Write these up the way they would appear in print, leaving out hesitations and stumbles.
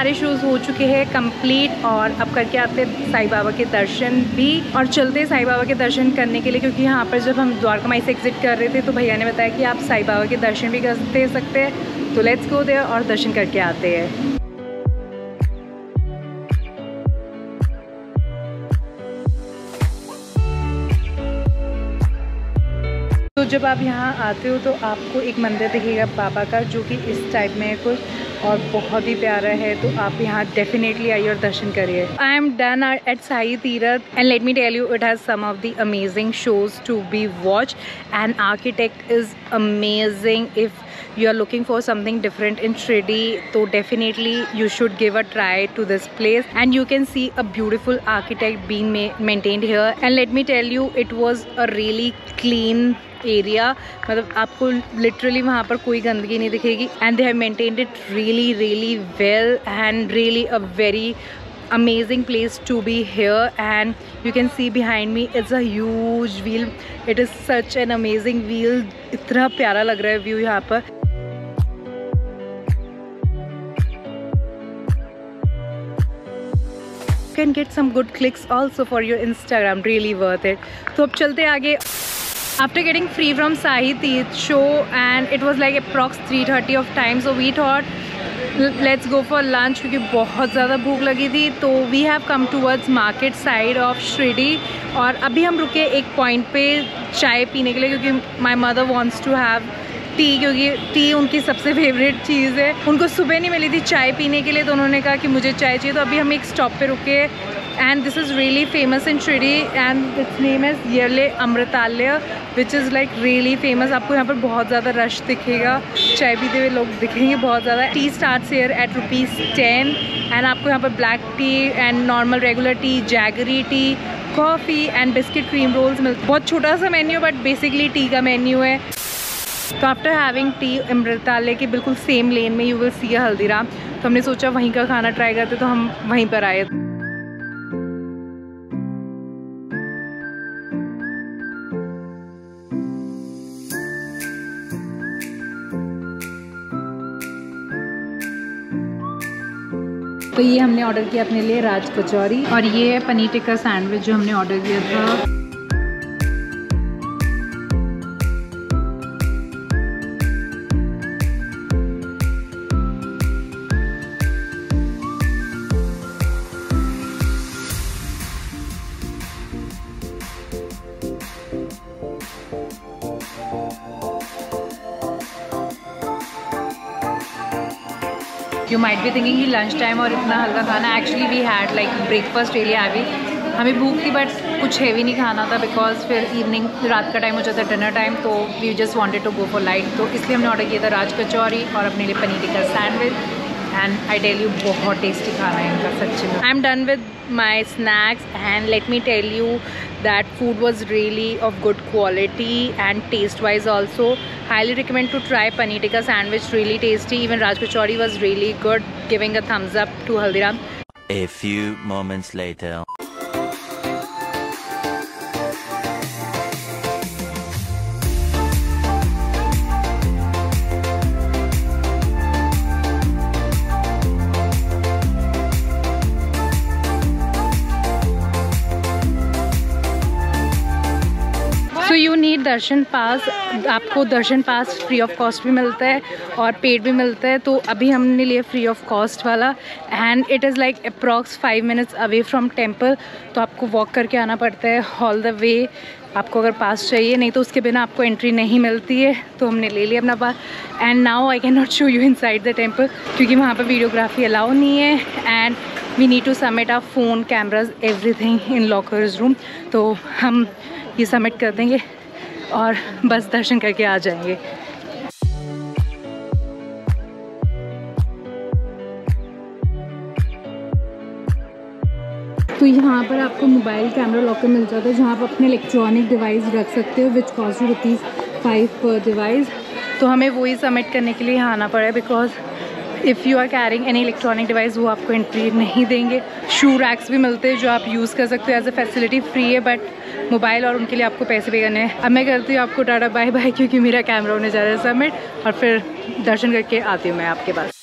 हमारे शूज़ हो चुके हैं कंप्लीट और अब करके आते हैं साईं बाबा के दर्शन भी और चलते हैं साईं बाबा के दर्शन करने के लिए, क्योंकि यहाँ पर जब हम द्वारका माई से एग्जिट कर रहे थे तो भैया ने बताया कि आप साईं बाबा के दर्शन भी कर सकते हैं। तो लेट्स गो देयर और दर्शन करके आते हैं। तो जब आप यहाँ आते हो तो आपको एक मंदिर दिखेगा बाबा का, जो कि इस टाइप में है कुछ और बहुत ही प्यारा है। तो आप यहाँ डेफिनेटली आइए और दर्शन करिए। I am done at Sai Tirth and let me tell you it has some of the amazing shows to be watch and architect is amazing. If you are looking for something different in Shirdi, so definitely you should give a try to this place and you can see a beautiful architect being maintained here. And let me tell you, it was a really clean area, मतलब आपको literally वहाँ पर कोई गंदगी नहीं दिखेगी and they have maintained it really well and really a very amazing place to be here. And you can see behind me it's a huge wheel. It is such an amazing wheel, इतना प्यारा लग रहा है view यहाँ पर। You can get some good clicks also for your Instagram, really worth it. तो अब चलते आगे। After getting free from Sahi Teerth show and it was like approx 3:30 of time, so we thought let's go for lunch क्योंकि बहुत ज़्यादा भूख लगी थी। तो we have come towards market side of Shirdi और अभी हम रुके एक पॉइंट पे चाय पीने के लिए, क्योंकि my mother wants to have T, क्योंकि टी उनकी सबसे फेवरेट चीज़ है। उनको सुबह नहीं मिली थी चाय पीने के लिए तो उन्होंने कहा कि मुझे चाय चाहिए। तो अभी हम एक स्टॉप पे रुके and this is really famous in Shirdi and it's name is Yerle Amritalaya which is like really famous. आपको यहाँ पर बहुत ज़्यादा रश दिखेगा, चाय पीते हुए लोग दिखेंगे बहुत ज़्यादा। Tea starts here at ₹10 and आपको यहाँ पर black tea and normal regular tea, jaggery tea, coffee and biscuit cream rolls मिलते। बहुत छोटा सा मेन्यू बट बेसिकली टी का मेन्यू है। तो आफ्टर हैविंग टी अमृतालय के बिल्कुल सेम लेन में यू विल सी अ हल्दीराम। तो हमने सोचा वहीं का खाना ट्राई करते, तो हम वहीं पर आए। तो ये हमने ऑर्डर किया अपने लिए राज कचौरी और ये है पनीर टिक्का सैंडविच जो हमने ऑर्डर किया था। You might be thinking कि लंच टाइम और इतना हल्का खाना, actually we had like breakfast really heavy. हमें भूख थी बट कुछ हैवी नहीं खाना था बिकॉज फिर इवनिंग रात का टाइम हो जाता है, डिनर टाइम, तो we just wanted to go for light. तो इसलिए हमने ऑर्डर किया था राज कचौरी और अपने लिए paneer tikka sandwich and I tell you बहुत टेस्टी खाना है इनका सच्ची में। I am done with my snacks and let me tell you that food was really of good quality and taste wise also. Highly recommend to try paneer tikka sandwich, really tasty. Even Raj Kachori was really good, giving a thumbs up to Haldiram. A few moments later. तो you need दर्शन पास। आपको दर्शन पास free of cost भी मिलता है और paid भी मिलता है। तो अभी हमने लिया फ्री ऑफ कॉस्ट वाला and it is like approx 5 minutes away from temple. तो आपको वॉक करके आना पड़ता है ऑल द वे आपको अगर पास चाहिए, नहीं तो उसके बिना आपको एंट्री नहीं मिलती है। तो हमने ले लिया अपना pass and now I can not show you inside the temple क्योंकि वहाँ पर वीडियोग्राफी अलाउ नहीं है and we need to submit our phone, cameras, everything in lockers room. तो हम ये सबमिट कर देंगे और बस दर्शन करके आ जाएंगे। तो यहाँ पर आपको मोबाइल कैमरा लॉकर मिल जाता है जहाँ आप अपने इलेक्ट्रॉनिक डिवाइस रख सकते हो विच कॉस्ट यू ₹5 पर डिवाइस। तो हमें वही सबमिट करने के लिए यहाँ आना पड़ा है because if you are carrying any electronic device वो आपको एंट्री नहीं देंगे। शू रैक्स भी मिलते हैं जो आप यूज़ कर सकते हो, एज अ फैसिलिटी फ्री है, बट मोबाइल और उनके लिए आपको पैसे पे करने हैं। अब मैं करती हूँ आपको टाटा बाय बाय क्योंकि मेरा कैमरा होने जा रहा है सबमिट और फिर दर्शन करके आती हूँ मैं आपके पास।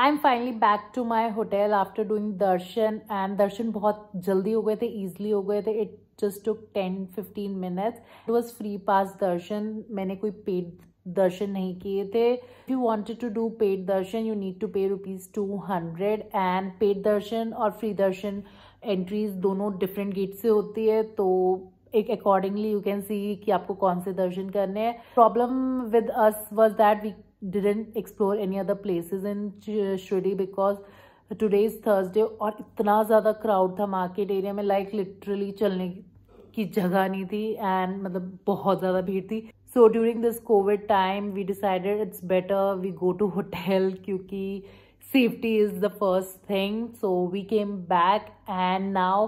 I am finally back to my hotel after doing darshan, and दर्शन बहुत जल्दी हो गए थे, ईजिली हो गए थे. It just took 10-15 minutes. It was free pass darshan. मैंने कोई पेड दर्शन नहीं किए थे. If you wanted to do paid darshan you need to pay ₹200. And paid darshan और फ्री दर्शन एंट्रीज दोनों डिफरेंट गेट से होती है, तो एक अकॉर्डिंगली यू कैन सी कि आपको कौन से दर्शन करने हैं. Problem with us was that we didn't explore any other places in Shirdi because today is Thursday और इतना ज़्यादा क्राउड था मार्केट एरिया में, लाइक लिटरली चलने की जगह नहीं थी, एंड मतलब बहुत ज़्यादा भीड़ थी. So during this COVID time we decided it's better we go to hotel, क्योंकि safety is the first thing. So we came back and now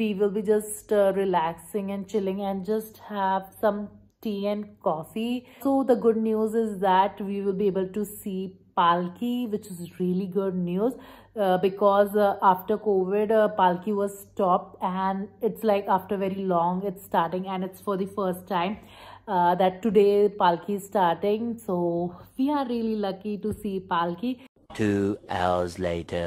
we will be just relaxing and chilling and just have some tea and coffee. So the good news is that we will be able to see Palki, which is really good news because after COVID Palki was stopped, and it's like after very long it's starting, and it's for the first time that today Palki is starting. So we are really lucky to see Palki. 2 hours later.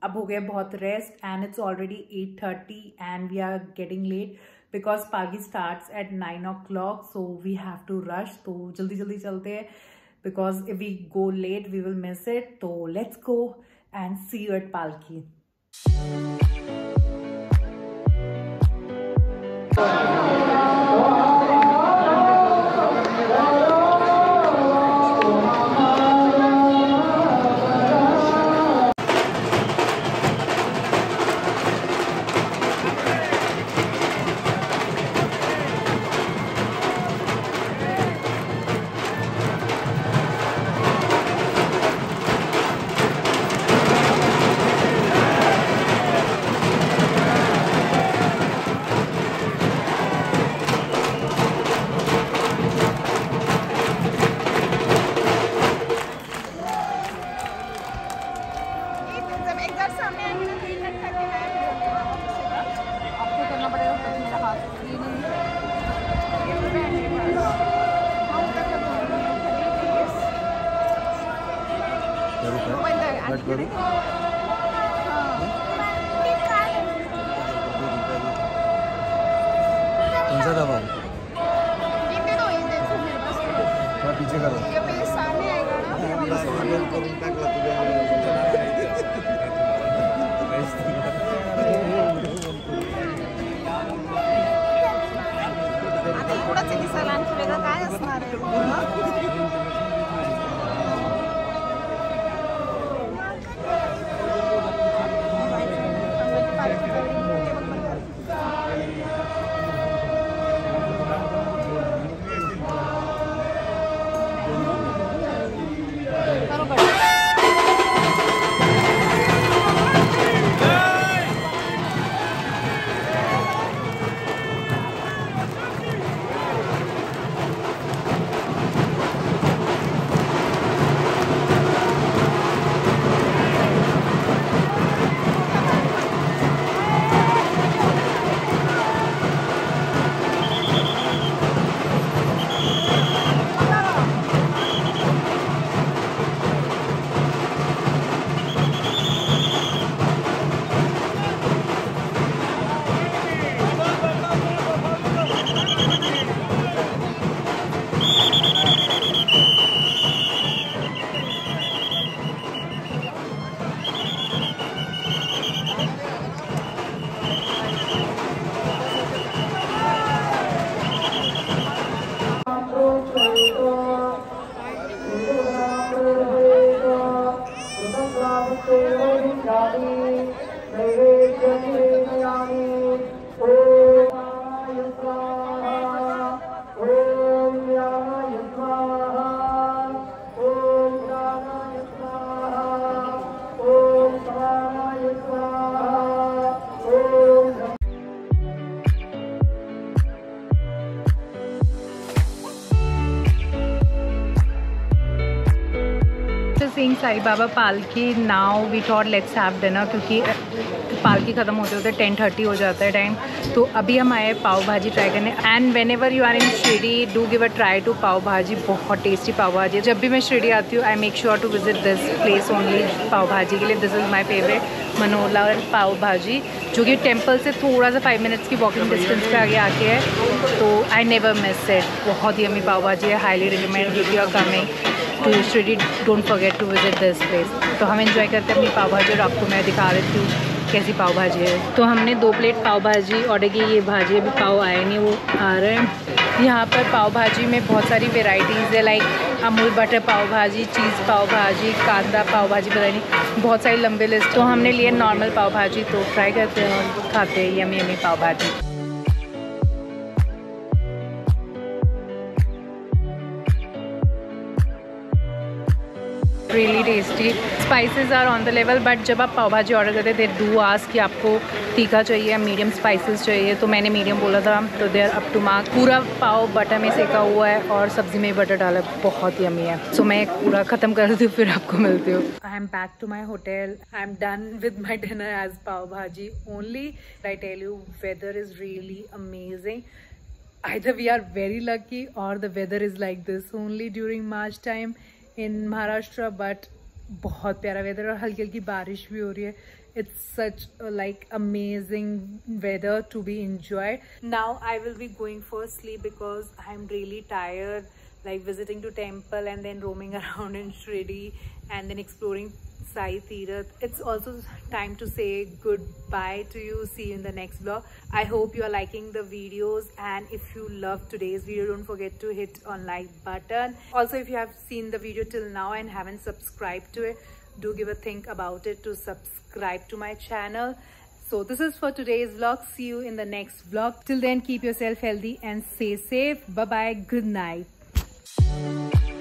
अब हो गया बहुत rest, and it's already 8:30 and we are getting late because party starts at 9 o'clock. So we have to rush. तो जल्दी जल्दी चलते हैं because if we go late we will miss it. तो let's go and see you at Palki. कौन सा दबाओ? पीछे करो. ये पेज सामने आएगा ना. आता थोडासा दिसायला आणखी वेगळं काय असणार आहे? Sai Baba Palki. Now we thought let's have dinner क्योंकि पालकी ख़त्म होते होते 10:30 हो जाता है टाइम। तो अभी हम आए पाव भाजी ट्राई करने। And whenever you are in Shirdi do give a try to pav bhaji. बहुत टेस्टी पाव भाजी है। जब भी मैं शिरडी आती हूँ I make sure to visit this place only pav bhaji के लिए। This is my favourite Manola pav bhaji, जो कि टेम्पल से थोड़ा सा 5 मिनट्स की वॉकिंग डिस्टेंस पे आगे आके है। तो आई नेवर मिस इट। बहुत ही अमी पाव भाजी है। Highly recommend if you are coming to Shirdi, don't forget to visit this place. तो हम एंजॉय करते हैं अपनी पाव भाजी और आपको मैं दिखा देती हूँ कैसी पाव भाजी है। तो हमने 2 प्लेट पाव भाजी ऑर्डर की। ये भाजी अभी पाव आए नहीं, वो आ रहे हैं। यहाँ पर पाव भाजी में बहुत सारी वेराइटीज़ है, लाइक अमूल बटर पाव भाजी, चीज़ पाव भाजी, कांदा पाव भाजी, पता नहीं बहुत सारी लंबी लिस्ट। तो हमने लिए नॉर्मल पाव भाजी। तो ट्राई करते हैं और खाते हैं yummy yummy pav bhaji. Really tasty. Spices are on the level, but जब आप पाव भाजी ऑर्डर करते थे डू आस्क कि आपको तीखा चाहिए या मीडियम स्पाइसेस चाहिए। तो मैंने मीडियम बोला था, तो they are up to mark. पूरा पाव बटर में सेका हुआ है और सब्जी में बटर डाला, बहुत यम्मी है। सो मैं पूरा ख़त्म करती हूँ, फिर आपको मिलती हूँ। I am back to my hotel. I am done with my dinner as pav bhaji only. I tell you weather is really amazing. Either we are very lucky or the weather is like this only during March time in Maharashtra, but बहुत प्यारा weather और हल्की हल्की बारिश भी हो रही है। It's such a, like amazing weather to be enjoyed. Now I will be going for sleep because I'm really tired, like visiting to temple and then roaming around in Shirdi and then exploring Sai Tirath. It's also time to say goodbye to you. See you in the next vlog. I hope you are liking the videos, and if you love today's video, don't forget to hit on like button. Also, if you have seen the video till now and haven't subscribed to it, do give a think about it to subscribe to my channel. So this is for today's vlog. See you in the next vlog. Till then, keep yourself healthy and stay safe. Bye bye. Good night.